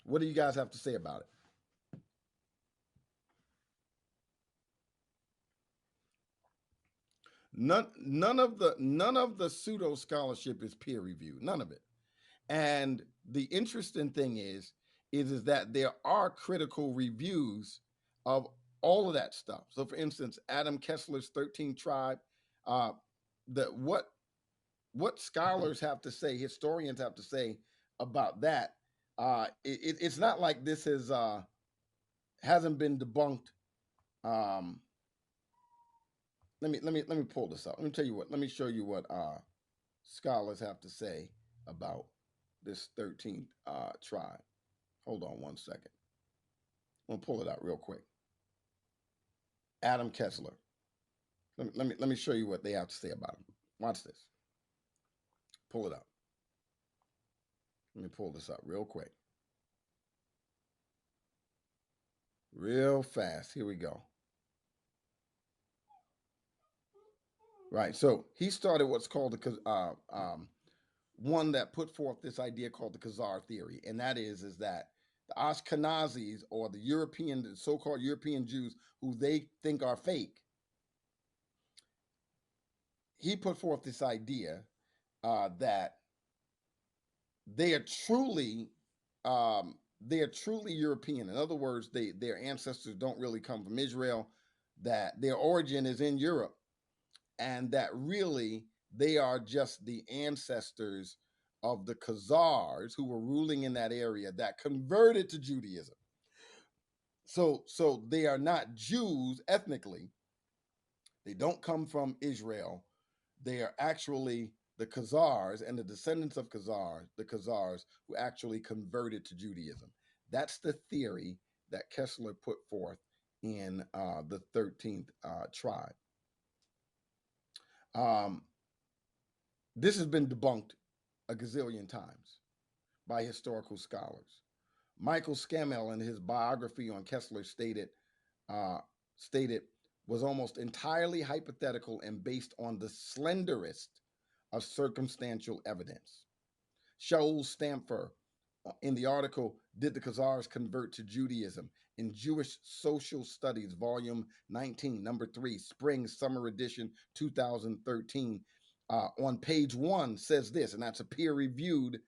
What do you guys have to say about it? None of the pseudo scholarship is peer reviewed. None of it. And the interesting thing is that there are critical reviews of all of that stuff. So, for instance, Adam Kessler's 13th Tribe, uh, the what scholars have to say, historians have to say about that. It's not like this has hasn't been debunked. Um, let me pull this up. Let me tell you what. Let me show you what scholars have to say about this 13th tribe. Hold on one second. I'm gonna pull it out real quick. Adam Kessler. Let me show you what they have to say about him. Watch this. Pull it up. Let me pull this up real quick. Real fast. Here we go. Right. So he started what's called the one that put forth this idea called the Khazar theory, and that is that the Ashkenazis or the European, the so-called European Jews, who they think are fake, he put forth this idea that they are truly they are truly European. In other words, their ancestors don't really come from Israel, that their origin is in Europe, and that really they are just the ancestors of the Khazars who were ruling in that area that converted to Judaism. So they are not Jews ethnically. They don't come from Israel. They are actually the Khazars and the descendants of Khazars, the Khazars who actually converted to Judaism. That's the theory that Kessler put forth in the 13th tribe. Um, this has been debunked a gazillion times by historical scholars. Michael Scammell, in his biography on Kessler, uh, stated was almost entirely hypothetical and based on the slenderest of circumstantial evidence. Shaul Stamfer, in the article "Did the Khazars Convert to Judaism?" in Jewish Social Studies, Volume 19, Number 3, Spring Summer Edition, 2013, on page 1 says this, and that's a peer-reviewed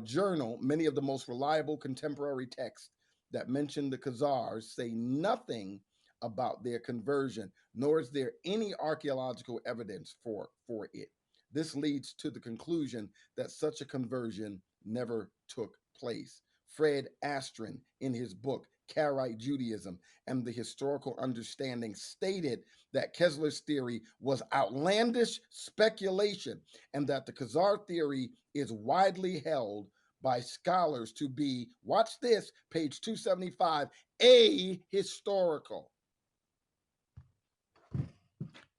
journal. Many of the most reliable contemporary texts that mention the Khazars say nothing about their conversion, nor is there any archaeological evidence for it. This leads to the conclusion that such a conversion never took place. Fred Astron, in his book Karaite Judaism and the Historical Understanding, stated that Kessler's theory was outlandish speculation and that the Khazar theory is widely held by scholars to be, watch this, page 275, ahistorical.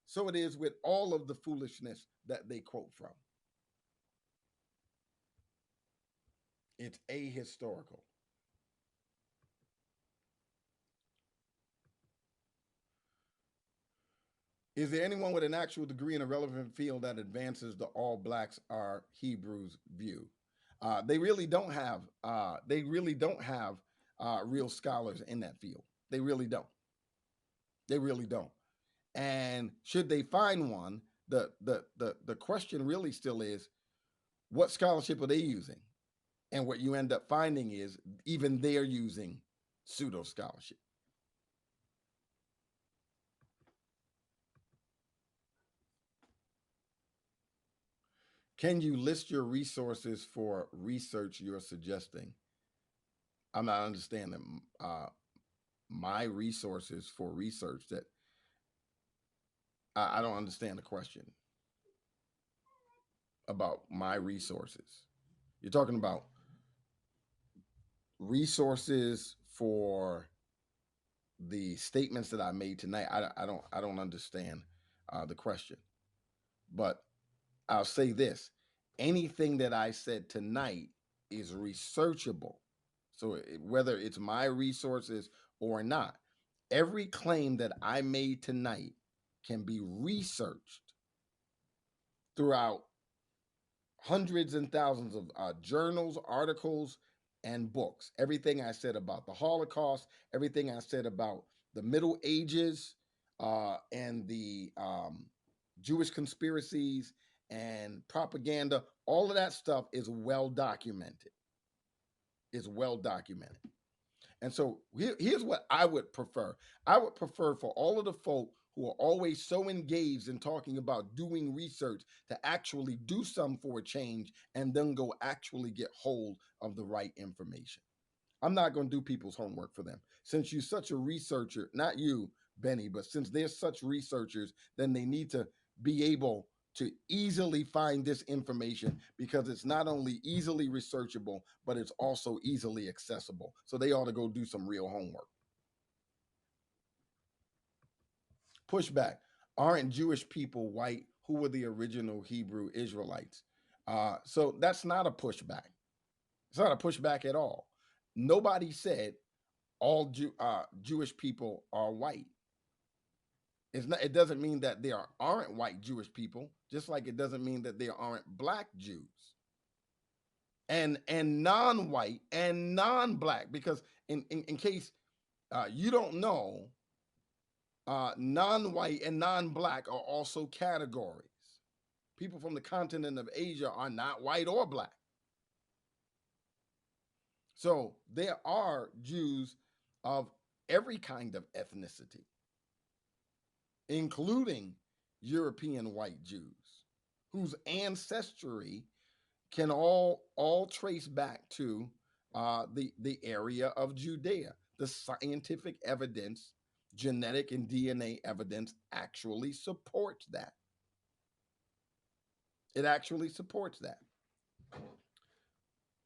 So it is with all of the foolishness that they quote from. It's ahistorical. Is there anyone with an actual degree in a relevant field that advances the all blacks are Hebrews view? They really don't have. They really don't have real scholars in that field. They really don't. They really don't. And should they find one, the question really still is, what scholarship are they using? And what you end up finding is even they're using pseudo scholarship. Can you list your resources for research you're suggesting? I'm not understanding my resources for research that I don't understand the question about my resources. You're talking about resources for the statements that I made tonight. I don't understand the question, but I'll say this: anything that I said tonight is researchable. So whether it's my resources or not, every claim that I made tonight can be researched throughout hundreds and thousands of journals, articles, and books. Everything I said about the Holocaust, everything I said about the Middle Ages, and the Jewish conspiracies and propaganda, all of that stuff is well documented. Is well documented. And so here's what I would prefer. I would prefer for all of the folk who are always so engaged in talking about doing research to actually do something for a change and then go actually get hold of the right information. I'm not going to do people's homework for them. Since you're such a researcher, not you, Benny, but since they're such researchers, then they need to be able to easily find this information because it's not only easily researchable, but it's also easily accessible. So they ought to go do some real homework. Pushback. Aren't Jewish people white? Who were the original Hebrew Israelites? So that's not a pushback. It's not a pushback at all. Nobody said all Jewish people are white. It's not. It doesn't mean that there aren't white Jewish people, just like it doesn't mean that there aren't black Jews and non-white and non-black. Because in case you don't know, non-white and non-black are also categories. People from the continent of Asia are not white or black. So there are Jews of every kind of ethnicity, including European white Jews, whose ancestry can all trace back to the area of Judea. The scientific evidence, genetic and DNA evidence, actually supports that. It actually supports that.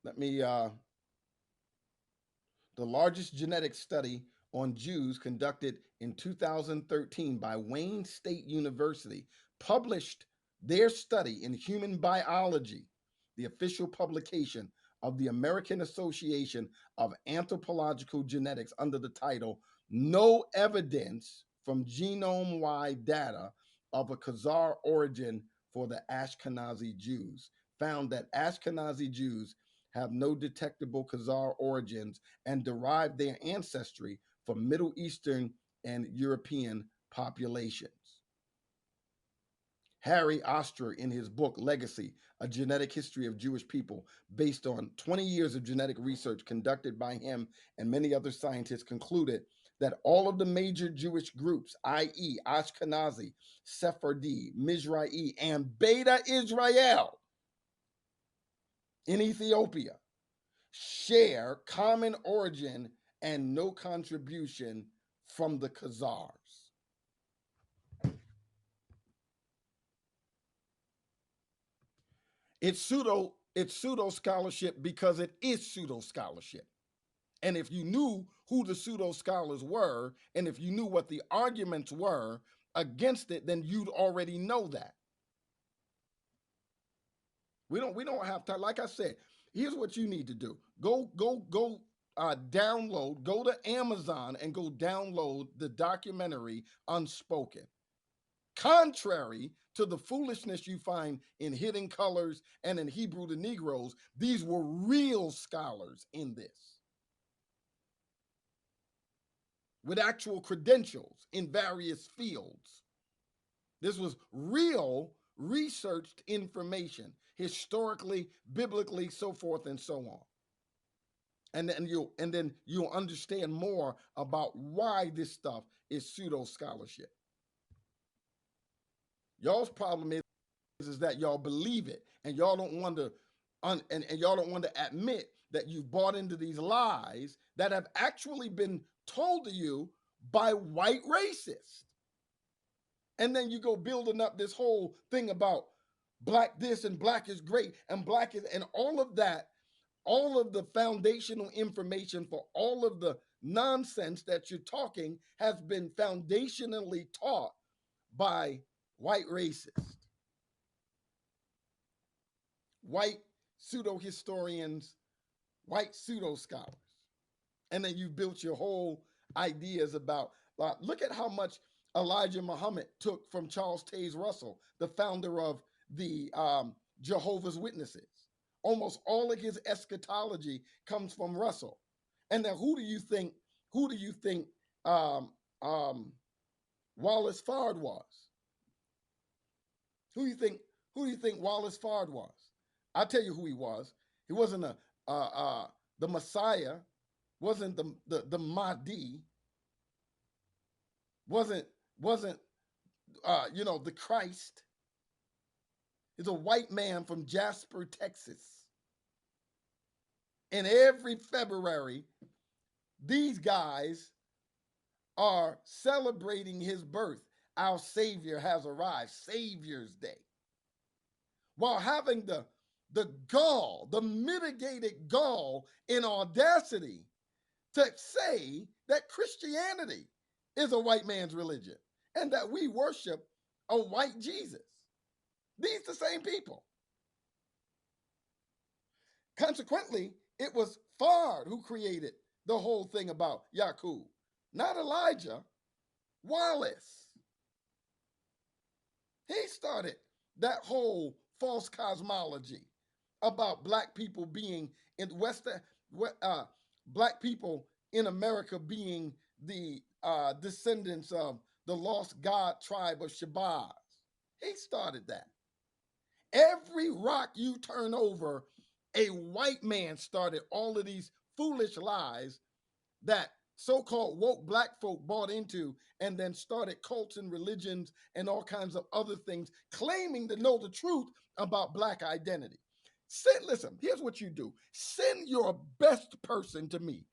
Let me The largest genetic study on Jews conducted in 2013 by Wayne State University published their study in Human Biology, the official publication of the American Association of Anthropological Genetics, under the title No Evidence from Genome Wide Data of a Khazar Origin for the Ashkenazi Jews, found that Ashkenazi Jews have no detectable Khazar origins and derive their ancestry from Middle Eastern and European populations. Harry Oster, in his book Legacy, A Genetic History of Jewish People, based on 20 years of genetic research conducted by him and many other scientists, concluded that all of the major Jewish groups, i.e., Ashkenazi, Sephardi, Mizrahi, and Beta Israel in Ethiopia, share common origin and no contribution from the Khazars. It's pseudo scholarship because it is pseudo scholarship. And if you knew who the pseudo scholars were, and if you knew what the arguments were against it, then you'd already know that. We don't have time. Like I said, here's what you need to do. Download, go to Amazon and go download the documentary Unspoken. Contrary to the foolishness you find in Hidden Colors and in Hebrew to Negroes, these were real scholars in this with actual credentials in various fields. This was real researched information, historically, biblically, so forth and so on. And then you'll understand more about why this stuff is pseudo scholarship. Y'all's problem is that y'all believe it and y'all don't want to and y'all don't want to admit that you've bought into these lies that have actually been told to you by white racists. And then you go building up this whole thing about black this and black is great and black is, and all of that, all of the foundational information for all of the nonsense that you're talking has been foundationally taught by white racists, white pseudo historians, white pseudo scholars. And then you built your whole ideas about, look at how much Elijah Muhammad took from Charles Taze Russell, the founder of the Jehovah's Witnesses. almost all of his eschatology comes from Russell. And now, who do you think? Who do you think um, um, Wallace Fard was? Who do you think? Who do you think Wallace Fard was? I'll tell you who he was. He wasn't the Messiah, wasn't the Mahdi, wasn't wasn't the Christ. He's a white man from Jasper, Texas. And every February, these guys are celebrating his birth. Our Savior has arrived, Savior's Day, while having the gall, the mitigated gall and audacity to say that Christianity is a white man's religion and that we worship a white Jesus. These the same people. Consequently, it was Fard who created the whole thing about Yakub, not Elijah. Wallace. He started that whole false cosmology about black people being in Western, black people in America being the descendants of the lost God tribe of Shabazz. He started that. Every rock you turn over, a white man started all of these foolish lies that so-called woke black folk bought into, and then started cults and religions and all kinds of other things, claiming to know the truth about black identity. Listen, here's what you do. Send your best person to me,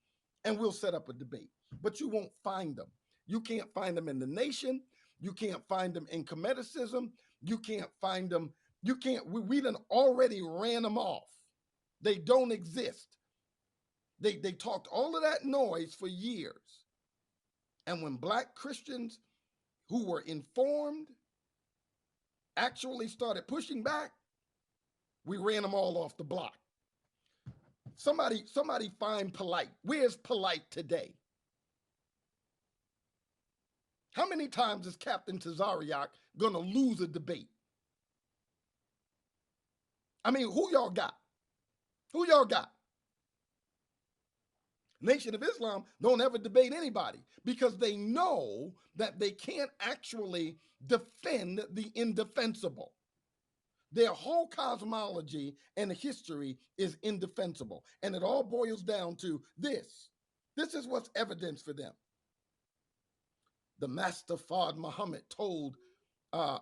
and we'll set up a debate. But you won't find them. You can't find them in the nation. You can't find them in Comedicism. You can't find them. You can't. We done already ran them off. They don't exist. They talked all of that noise for years. And when black Christians who were informed actually started pushing back, we ran them all off the block. Somebody find Polite. Where's Polite today? How many times is Captain Tazariak gonna lose a debate? I mean, who y'all got? Who y'all got? Nation of Islam don't ever debate anybody because they know that they can't actually defend the indefensible. Their whole cosmology and history is indefensible. And it all boils down to this. This is what's evidence for them. The Master Fard Muhammad told uh,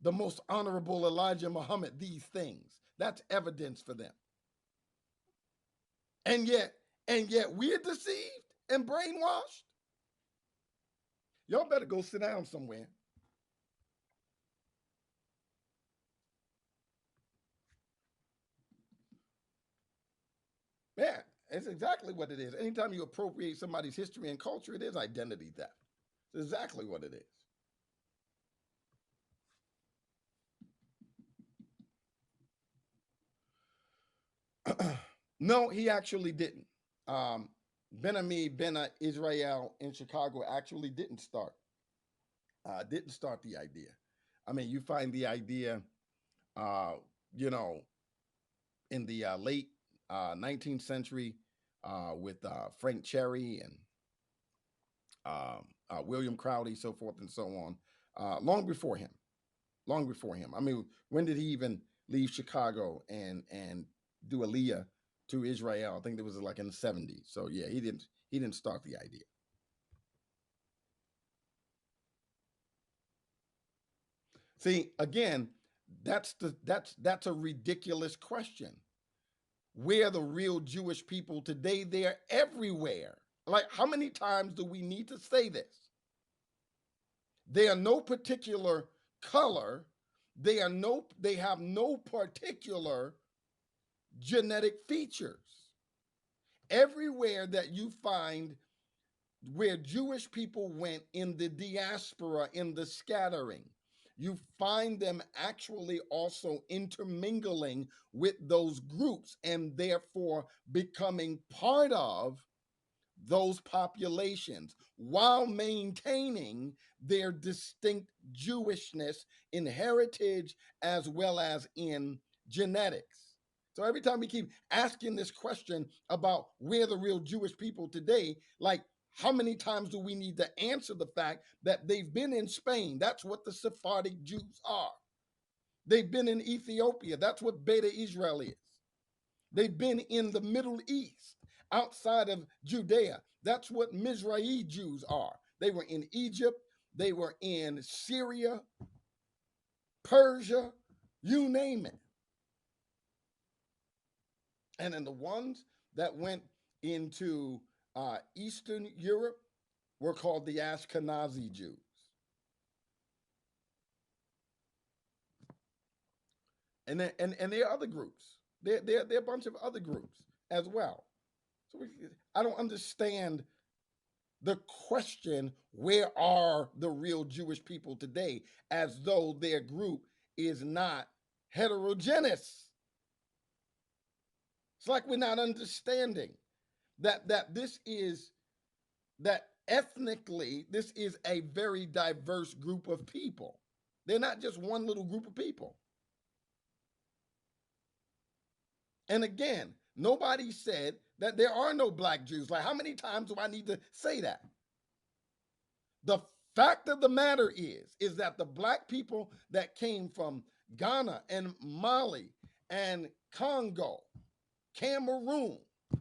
the most honorable Elijah Muhammad these things. That's evidence for them. And yet we're deceived and brainwashed. Y'all better go sit down somewhere. Yeah, it's exactly what it is. Anytime you appropriate somebody's history and culture, it is identity theft. It's exactly what it is. No, he actually didn't. Ben-Ami Bena Israel in Chicago actually didn't start the idea. I mean, you find the idea, uh, you know, in the late 19th century with Frank Cherry and William Crowley, so forth and so on, long before him. Long before him. I mean, when did he even leave Chicago and do Aliyah to Israel? I think it was like in the 70s. So yeah, he didn't start the idea. See, again, that's a ridiculous question. Where are the real Jewish people today? They're everywhere. Like, how many times do we need to say this? They are no particular color. They have no particular genetic features. Everywhere that you find where Jewish people went in the diaspora, in the scattering, you find them actually also intermingling with those groups and therefore becoming part of those populations while maintaining their distinct Jewishness in heritage as well as in genetics. So every time we keep asking this question about where the real Jewish people today, like how many times do we need to answer the fact that they've been in Spain? That's what the Sephardic Jews are. They've been in Ethiopia. That's what Beta Israel is. They've been in the Middle East, outside of Judea. That's what Mizrahi Jews are. They were in Egypt. They were in Syria, Persia, you name it. And then the ones that went into Eastern Europe were called the Ashkenazi Jews. And there are other groups. There are a bunch of other groups as well. So I don't understand the question, where are the real Jewish people today, as though their group is not heterogeneous. It's like we're not understanding that this is, that ethnically this is a very diverse group of people. They're not just one little group of people. And again, nobody said that there are no black Jews. Like, how many times do I need to say that? The fact of the matter is that the black people that came from Ghana and Mali and Congo, Cameroon,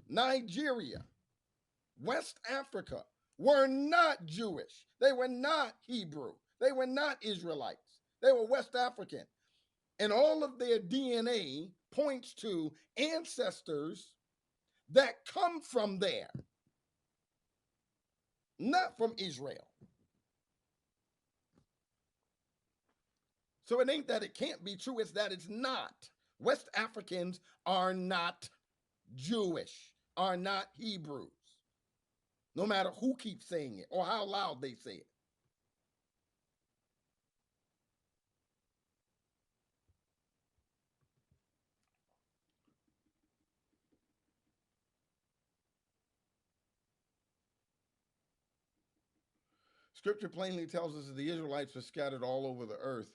Nigeria, West Africa were not Jewish. They were not Hebrew. They were not Israelites. They were West African. And all of their DNA points to ancestors that come from there, not from Israel. So it ain't that it can't be true, it's that it's not. West Africans are not Jewish, are not Hebrews, no matter who keeps saying it or how loud they say it. Scripture plainly tells us that the Israelites were scattered all over the earth.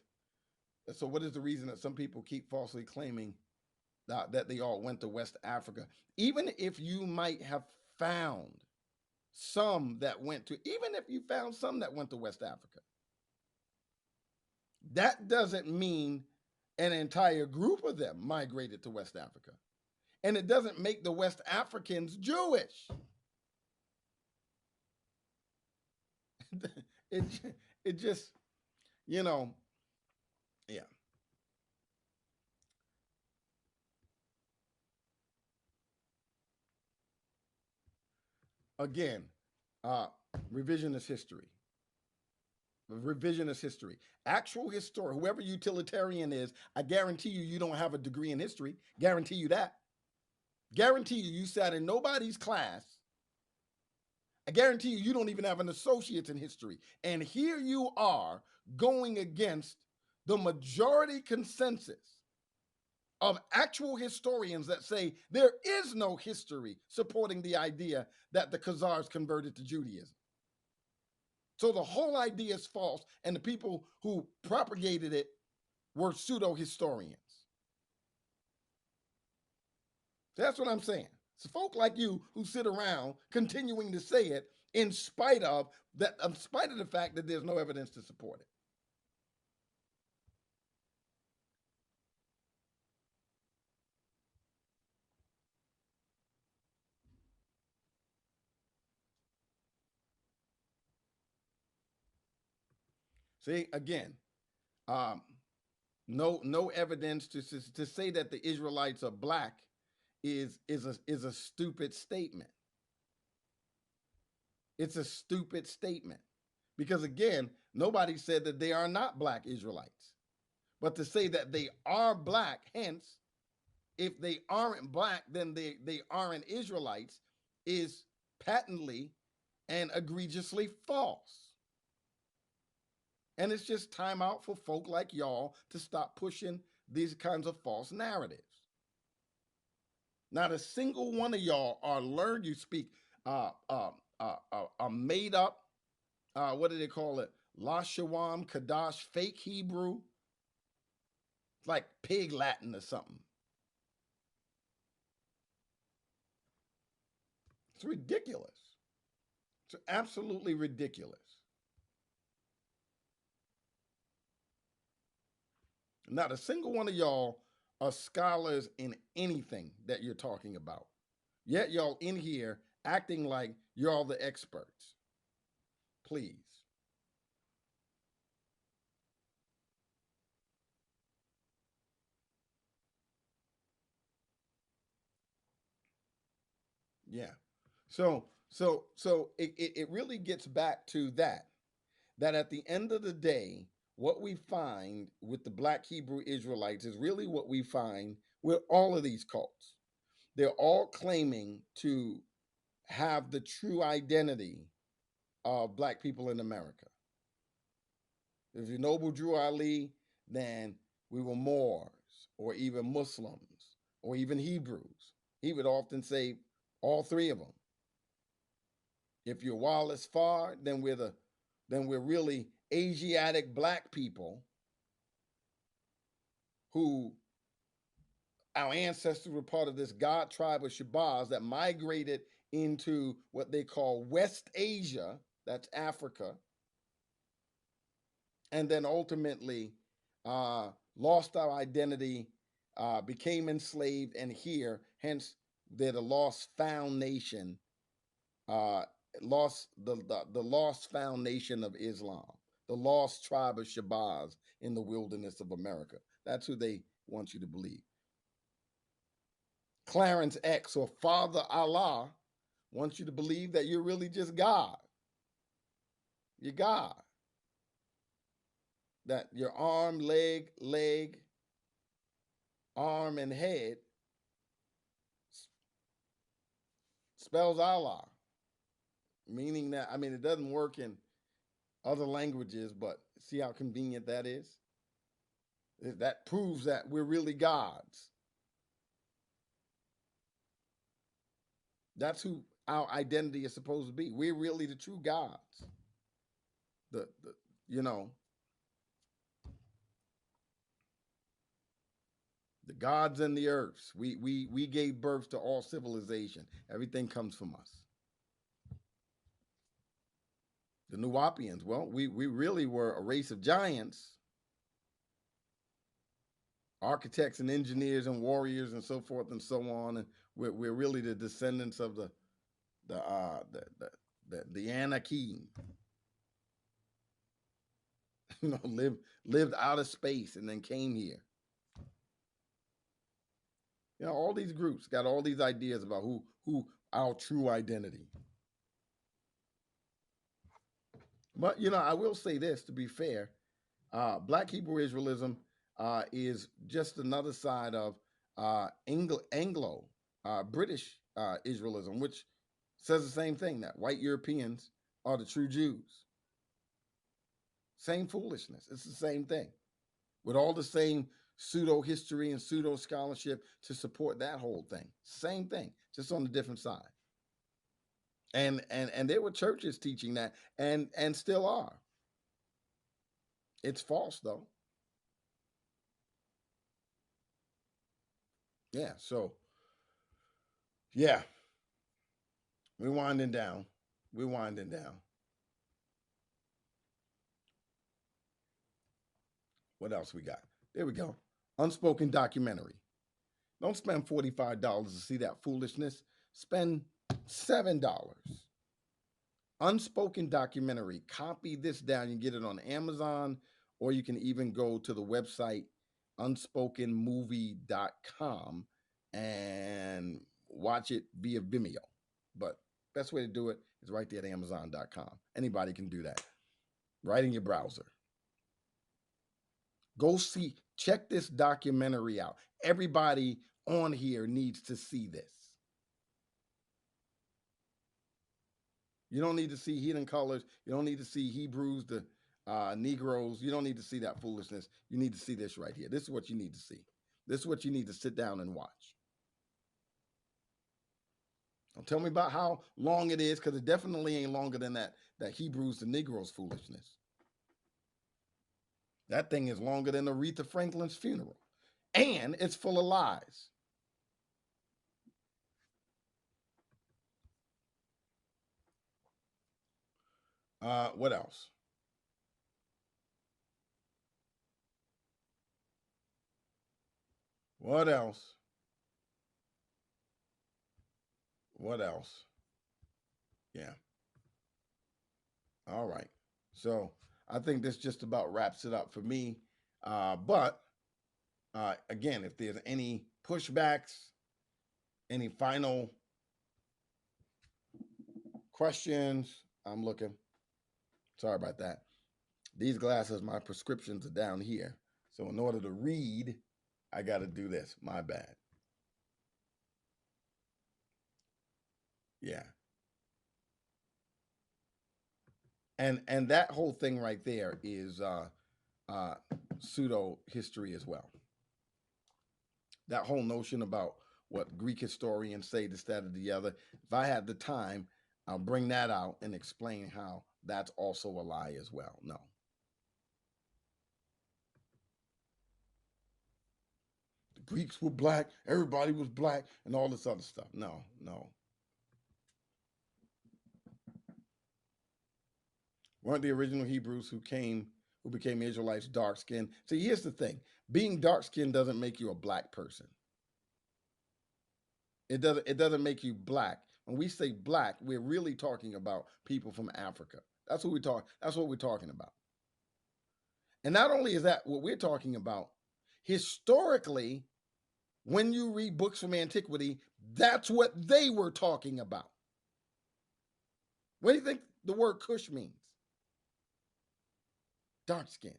So, what is the reason that some people keep falsely claiming that they all went to West Africa? Even if you might have found some that went to, even if you found some that went to West Africa, that doesn't mean an entire group of them migrated to West Africa. And it doesn't make the West Africans Jewish. it, it just, you know, yeah. Again, uh, revisionist history. Revisionist history. Actual history, whoever utilitarian is, I guarantee you, you don't have a degree in history. Guarantee you that. Guarantee you, you sat in nobody's class. I guarantee you, you don't even have an associate's in history. And here you are going against the majority consensus of actual historians that say there is no history supporting the idea that the Khazars converted to Judaism. So the whole idea is false, and the people who propagated it were pseudo historians. That's what I'm saying. It's folk like you who sit around continuing to say it in spite of that, in spite of the fact that there's no evidence to support it. See, again, um, no evidence to say that the Israelites are black is a stupid statement. It's a stupid statement because again, nobody said that they are not black Israelites. But to say that they are black, hence, if they aren't black, then they aren't Israelites, is patently and egregiously false. And it's just time out for folk like y'all to stop pushing these kinds of false narratives. Not a single one of y'all are learned. You speak a made up, what do they call it? Lashawam, Kadash, fake Hebrew. It's like pig Latin or something. It's ridiculous. It's absolutely ridiculous. Not a single one of y'all are scholars in anything that you're talking about. Yet y'all in here acting like you're all the experts. Please. Yeah. So it really gets back to that. That at the end of the day, what we find with the Black Hebrew Israelites is really what we find with all of these cults. They're all claiming to have the true identity of Black people in America. If you're Noble Drew Ali, then we were Moors or even Muslims or even Hebrews. He would often say all three of them. If you're Wallace Farr, then we're really Asiatic Black people who our ancestors were part of this god tribe of Shabazz that migrated into what they call West Asia, that's Africa, and then ultimately uh, lost our identity, became enslaved, and here, hence, they're the lost found nation, uh, lost the lost found nation of Islam, the lost tribe of Shabazz in the wilderness of America. That's who they want you to believe. Clarence X or Father Allah wants you to believe that you're really just God. You're God. That your arm, leg, arm, and head spells Allah, meaning that, I mean, it doesn't work in other languages, but see how convenient that is? That proves that we're really gods. That's who our identity is supposed to be. We're really the true gods. The you know, the gods and the earths. We gave birth to all civilization. Everything comes from us. The Nuwapians, well, we really were a race of giants, architects and engineers and warriors and so forth and so on. And we're really the descendants of the uh the the the Anakim, lived out of space and then came here. All these groups got all these ideas about who our true identity. But I will say this to be fair: Black Hebrew Israelism is just another side of Anglo British Israelism, which says the same thing, that white Europeans are the true Jews. Same foolishness. It's the same thing, with all the same pseudo history and pseudo scholarship to support that whole thing. Same thing, just on a different side. And there were churches teaching that, and still are. It's false though. Yeah. So yeah, we're winding down. We're winding down. What else we got? There we go. Unspoken documentary. Don't spend $45 to see that foolishness. Spend $7. Unspoken documentary. Copy this down. You can get it on Amazon, or you can even go to the website unspokenmovie.com and watch it via Vimeo. But best way to do it is right there at Amazon.com. Anybody can do that right in your browser. Go see, check this documentary out. Everybody on here needs to see this. You don't need to see Hidden Colors. You don't need to see Hebrews, the Negroes. You don't need to see that foolishness. You need to see this right here. This is what you need to see. This is what you need to sit down and watch. Don't tell me about how long it is, because it definitely ain't longer than that Hebrews to Negroes foolishness. That thing is longer than Aretha Franklin's funeral. And it's full of lies. What else? What else? What else? Yeah. All right. So I think this just about wraps it up for me. But again, if there's any pushbacks, any final questions, I'm looking. Sorry about that. These glasses, my prescriptions are down here. So in order to read, I got to do this. My bad. Yeah. And that whole thing right there is uh, pseudo history as well. That whole notion about what Greek historians say, this, that, or the other. If I had the time, I'll bring that out and explain how that's also a lie as well. No. The Greeks were black, everybody was black, and all this other stuff. No, no. Weren't the original Hebrews who became Israelites dark skinned? See, here's the thing: being dark skinned doesn't make you a black person. It doesn't make you black. When we say black, we're really talking about people from Africa. That's what we're talking about. And not only is that what we're talking about, historically, when you read books from antiquity, that's what they were talking about. What do you think the word Cush means? Dark skinned.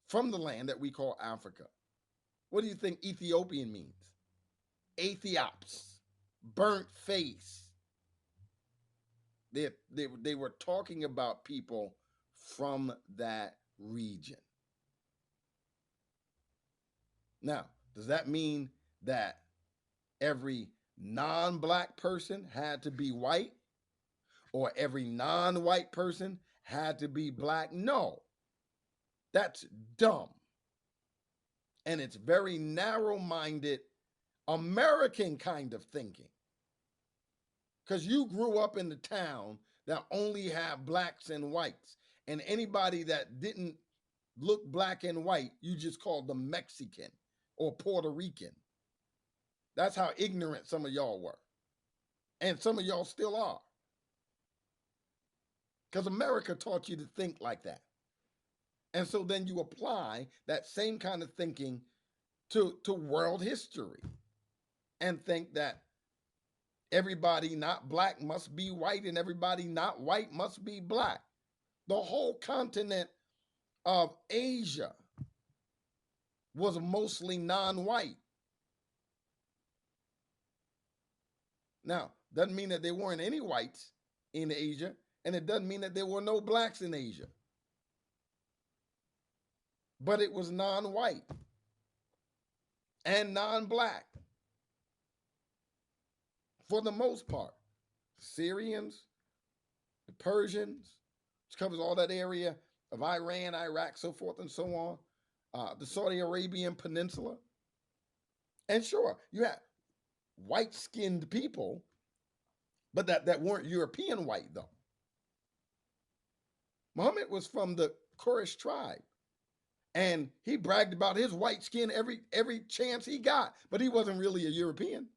From the land that we call Africa. What do you think Ethiopian means? Aethiops. Burnt face. They were talking about people from that region. Now, does that mean that every non black person had to be white or every non white person had to be black? No, that's dumb. And it's very narrow minded American kind of thinking. Because you grew up in the town that only had blacks and whites. And anybody that didn't look black and white, you just called them Mexican or Puerto Rican. That's how ignorant some of y'all were. And some of y'all still are. Because America taught you to think like that. And so then you apply that same kind of thinking to world history and think that everybody not black must be white and everybody not white must be black. The whole continent of Asia was mostly non-white. Now, doesn't mean that there weren't any whites in Asia, and it doesn't mean that there were no blacks in Asia. But it was non-white and non-black for the most part. Syrians, the Persians, which covers all that area of Iran, Iraq, so forth and so on, the Saudi Arabian Peninsula. And sure, you had white-skinned people, but that weren't European white, though. Muhammad was from the Quraysh tribe, and he bragged about his white skin every chance he got, but he wasn't really a European.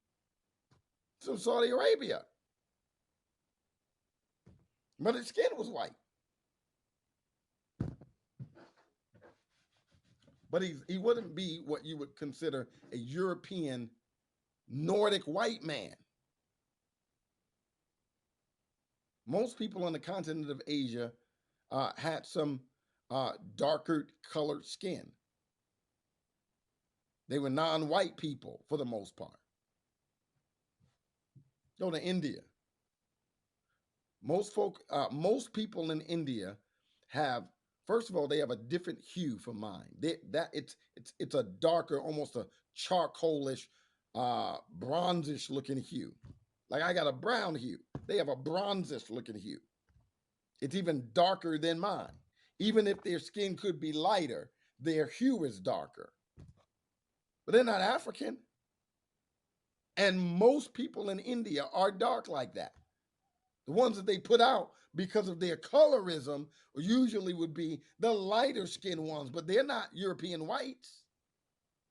From Saudi Arabia. But his skin was white. But he wouldn't be what you would consider a European Nordic white man. Most people on the continent of Asia had some darker colored skin. They were non-white people for the most part. Go to India. Most people in India have, first of all, they have a different hue from mine. It's a darker, almost a charcoalish, bronzish looking hue. Like I got a brown hue. They have a bronzish looking hue. It's even darker than mine. Even if their skin could be lighter, their hue is darker. But they're not African. And most people in India are dark like that. The ones that they put out because of their colorism usually would be the lighter skinned ones, but they're not European whites.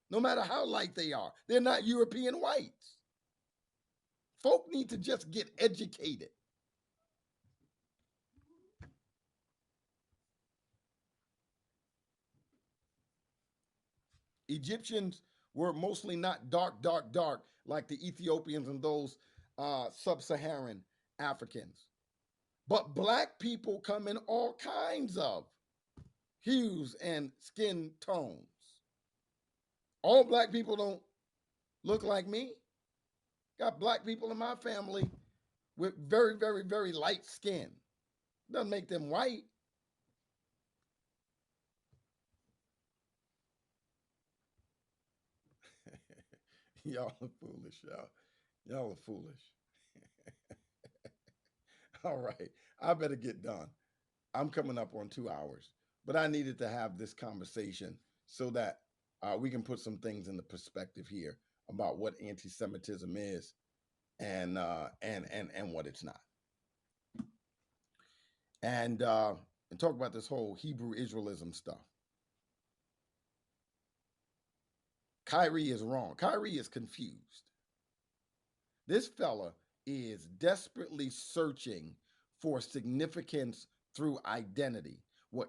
No matter how light they are, they're not European whites. Folk need to just get educated. Egyptians were mostly not dark, dark, dark like the Ethiopians and those sub Saharan Africans. But black people come in all kinds of hues and skin tones. All black people don't look like me. Got black people in my family with very, very, very light skin. Doesn't make them white. Y'all are foolish, y'all. Y'all are foolish. All right. I better get done. I'm coming up on 2 hours, but I needed to have this conversation so that we can put some things into perspective here about what anti-Semitism is and what it's not, and talk about this whole Hebrew Israelism stuff. Kyrie is wrong. Kyrie is confused. This fella is desperately searching for significance through identity.